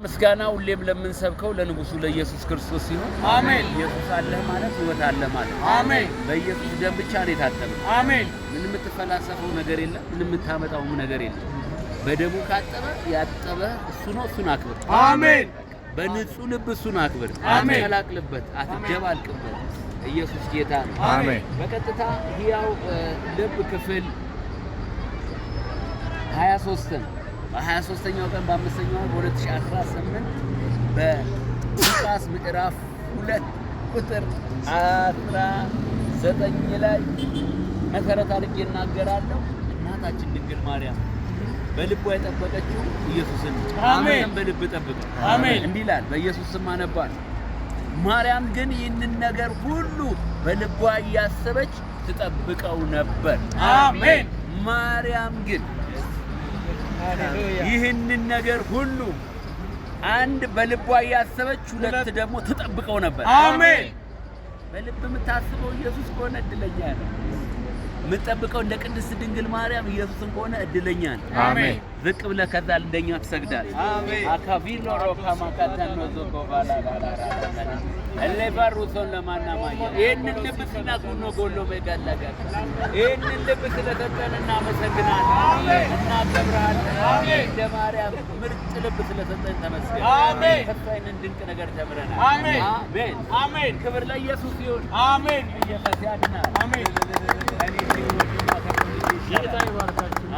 ምስጋና ሁሌም ለምንሰብከው ለንጉሱ ለኢየሱስ ክርስቶስ ሲሆን አሜን። ኢየሱስ አለ ማለት ሕይወት አለ ማለት አሜን። በኢየሱስ ደም ብቻ ነው የታጠበው። አሜን። ምንም የምትፈላሰፈው ነገር የለም፣ ምንም የምታመጣው ነገር የለም። በደሙ ካጠበ ያጠበ እሱ ነው። እሱን አክብር። አሜን። በንጹህ ልብ እሱን አክብር። አሜን። አትቀላቅልበት፣ አትደባልቅበት። ኢየሱስ ጌታ ነው። አሜን። በቀጥታ ሕያው ልብ ክፍል 23 በ23ኛው ቀን በ5ኛው በ2018 በሉቃስ ምዕራፍ 2 ቁጥር 19 ላይ መሰረት አድርጌ እናገራለሁ። እናታችን ድንግል ማርያም በልቧ የጠበቀችው ኢየሱስን አሜን። በልብ ጠብቀው አሜን። እንዲህ ይላል። በኢየሱስ ስም አነባለሁ። ማርያም ግን ይህንን ነገር ሁሉ በልቧ እያሰበች ትጠብቀው ነበር። አሜን። ማርያም ግን ይህንን ነገር ሁሉ አንድ በልቧ እያሰበች ሁለት ደግሞ ትጠብቀው ነበር። አሜን። በልብ የምታስበው ኢየሱስ ከሆነ እድለኛ ነው። የምትጠብቀው እንደ ቅድስት ድንግል ማርያም ኢየሱስን ከሆነ እድለኛ ነው። አሜን። ዝቅ ብለህ ከዛ እንደኛ ትሰግዳለህ። አሜን። አካቪሎ ሮካማ ካታን ነው ዘቆባላ ለባሩሶን ለማናማያ ይሄንን ልብ ስናቁኖ ጎሎ መጋላጋ ይሄንን ልብ ስለሰጠን እናመሰግናለን፣ እናከብራለን። አሜን። እንደ ማርያም ምርጥ ልብ ስለሰጠን ተመስገን። አሜን። ከፋይንን ድንቅ ነገር ተምረናል። አሜን። አሜን። አሜን። ክብር ለኢየሱስ ይሁን። አሜን። ኢየሱስ ያድናል። አሜን። ጌታ ይባርካችሁ።